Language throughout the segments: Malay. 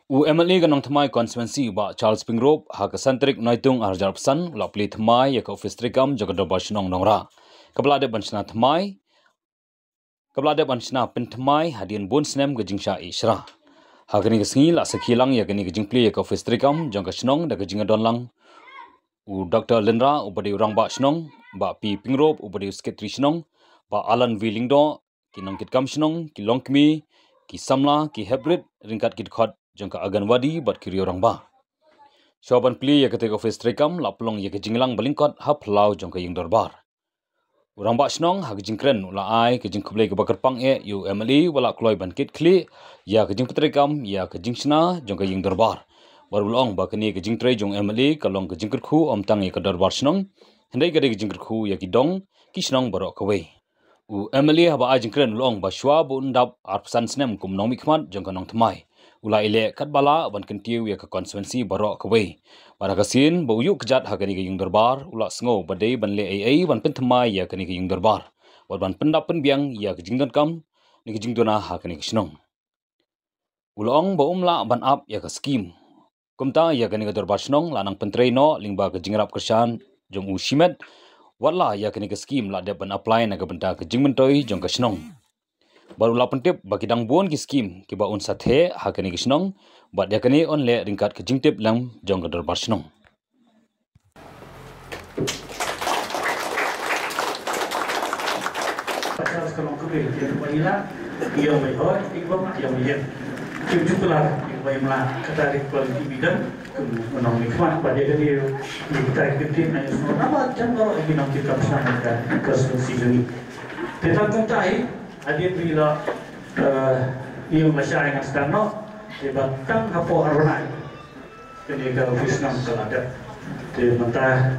UMLA ganong thamai constituency ba Charles Pingrop ha ka santrik noitung arjar pesan lapli thamai ya ka office trikam jagador bashnong nongra kablade banchna thamai kablade banchna pin thamai hadin bon snem gajingsha isra hagani gasngi la sakhilang ya gani gajingpli ya ka office trikam jong kashnong da gajinga donlang u Dr. Lindra ubadi urang ba shnong ba pi Pingrop ubadi sekretari shnong ba Alan Willingdo kinong kitkam shnong ki longkmi ki samla ki hybrid ringkat kit jangka aganwadi bat kiri orang ba. Syaban pli ya ketika office trekam laplong ya kejinglang balingkot hap lau jangka yang dorbar. Orang ba snong ha kejingkren ula ai kejing kublai ke bakar pang yu MLE wala kloi ban kit kli ya kejing petrekam ya kejing sna jangka yang dorbar. Barulong ba kini kejing tre jong MLE kalong kejing kerku omtang ya ke dorbar snong hendai gade kejing kerku ya kidong ki snong barok kawe. U MLE ha ba ai jingkren long ba shwa bu ndap arpsan snem kum nong mikmat jangka nong thamai. Ula ile kat bala ban kentiu ya ke konstituensi barok kawe pada kasin bau yuk kejat hakani ke yung darbar ula sengo badai ban le ai ban pentemai ya kani ke yung darbar ban pendap penbiang ya ke jingdon kam ni ke jingdona hakani ke snong ulong bau umla ban up ya ke skim kumta ya kani ke darbar snong lanang pentrei no lingba ke jingrap kersan jong u shimet wala ya kani ke skim la de ban apply na ke benta ke jingmentoi jong ke snong baru lapan tip bagi dang buon ki skim ki ba un sathe hakani ki snong bat ya kani on le ringkat ki jing tip lang jong ka darbar snong Pasal sekarang aku beri dia kembali ia bayar ikut yang dia cukulah bayar lah kata kualiti bidang menang nikmat pada dia kita ikutin aja semua nama jangan lagi nanti kita bersama ke sini tetapi contoh adia bila ia masyarakat yang sedang dibatang apa arunai kini ke office nam keladat di mentah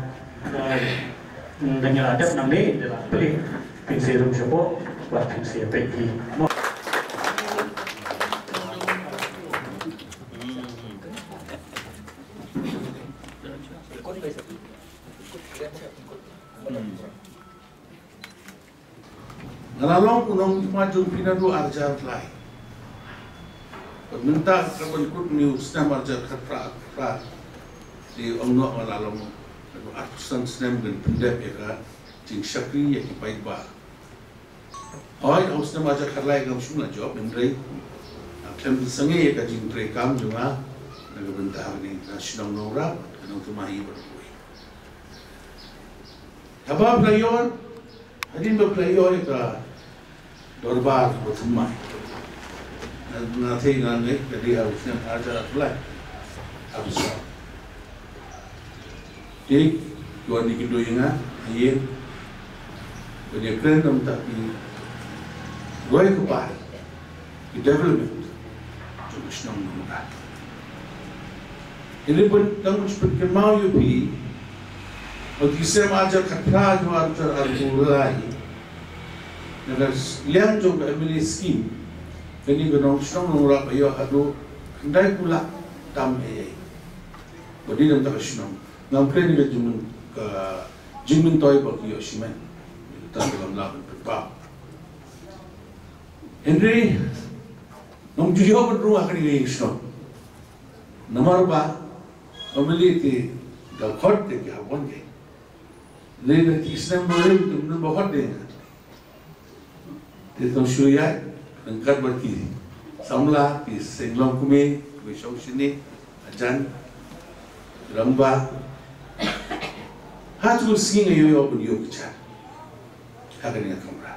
dengan adat nam ni adalah beli pinsi rum siapa buat pinsi PI Nalalong unong maju pinadu arjar lai. Minta kapan kut news nam arjar katra di ongo nalalong adu atusan snem gen pendep ya ka jing syakri ya ki pai ba. Oi aus nam arjar kharlai gam shuna job indrei. Aklem sange ya ka jing tre kam junga naga benta ni nasional nora kanong tumahi berkuai. Habab layon hadin ba playor ka dorbar bertumai. Nanti nanti jadi harusnya ada apply harus. Jadi tuan di kedua yang ayat dia keren dalam tapi roy kepada di development juga senang mengenal. Ini pun tanggung seperti mau yupi. Bagi saya ajar kata jual teralulai. Naga liang jong MLE scheme kini benong strong nora ayo adu kendai pula tam ai bodi nam tak strong ngam kren ni jumun ka jimin toy ba ki yoshimen ta dalam laban berpa Henry nom jujo bedru akani ni strong nomor ba MLE ti dal khot te ki habon ge le ti islam boleh tum nam ba khot de Itu syuriat angkat berki samla ki senglong kume ki shau sini ajan ramba hatu sing yo bun yo cha hagan ya kamera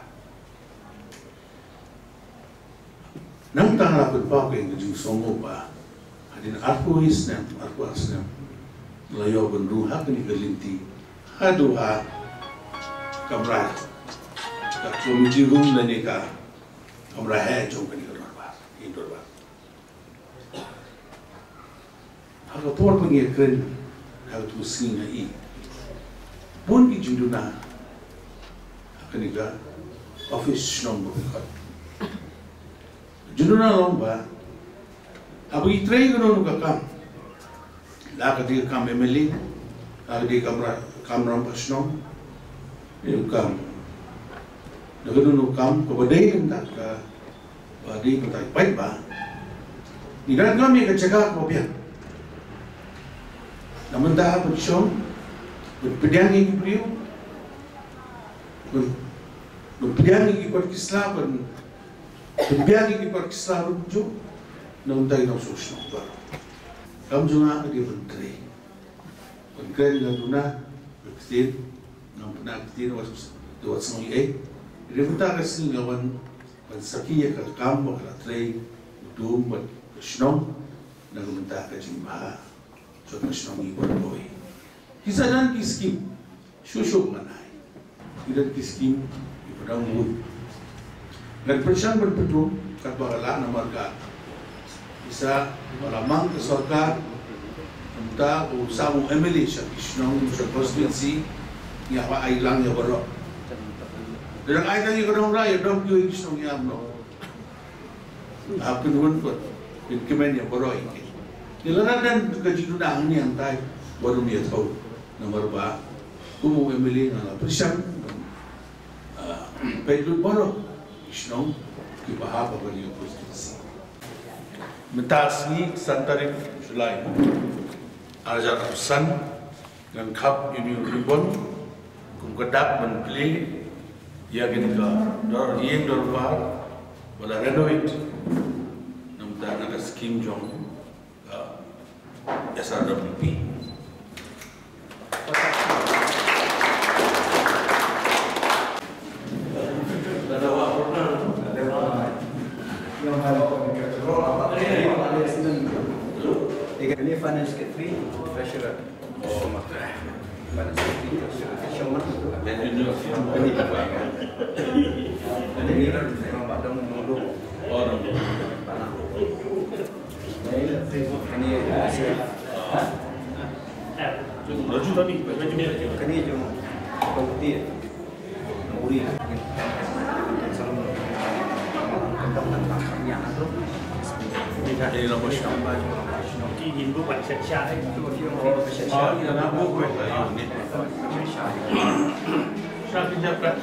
nang tang la pa ko ngi ju songo ba hadin arpo isnam arpo asnam la yo bun ru hagan ni galinti hadu ha kamera Komiti room dan eka kamera hai jom kani dorbar ini dorbar. Kalau por pengirkan kalau tu singa i pun di juduna kani ga office nombor kat juduna lomba abu itrei gono nuka kam la kati kam MLE kati kamera pasnom ini kam Nagano kam kabadai ng taka badai ng tayo pa Niran kami kecegah mobil. Namun dah bersyom, berpediangi beliau, berpediangi ikut Islam, berpediangi ikut Islam rujuk, namun dah nak susah ber. Kamu juga dia menteri, menteri dengan berkesir, namun pernah berkesir waktu semui dia minta kasih ngawan sakiya ke kamu ke tray, udum, senang, namun minta kasih mah. Contoh senang ikut boy. Kisah dan kiskim, susuk manai. Kita kiskim ikut rambut. Dan persian berpetum kat bakalah nama ka. Bisa malamang ke sorga, minta usahamu MLA siya senang siya konstitusi yang apa ailang yang berok. Dan ailang yang kadang raya dom kau senang yang no. Apa pun pun kemen yang berok ini. Nilai dan kejidunang ni yang tay baru dia tahu. Nomor 2, umum MLA na persian, pedut baru, isnong kibahaba bagi konstitusi. Mentasni santarik Julai, Arjat Husan dan Kap Union Ribon, kumkedap menpilih ia ketika yang dorbar, wala renovate, nampak ada skim jong. SRWP. Ini finance get free, treasurer. Finance get free, treasurer. Showman. Ini apa? Ini orang Badung Mulu. Orang. Ini Raju tadi, Kani jom bukti muri selalu tentang yang itu Jadiเราไม่ใช่ที่ยินผู้บัญชาการให้ตัวที่เราไปใช้ที่เราพูดไปอยู่นี่ชาติจะแปลง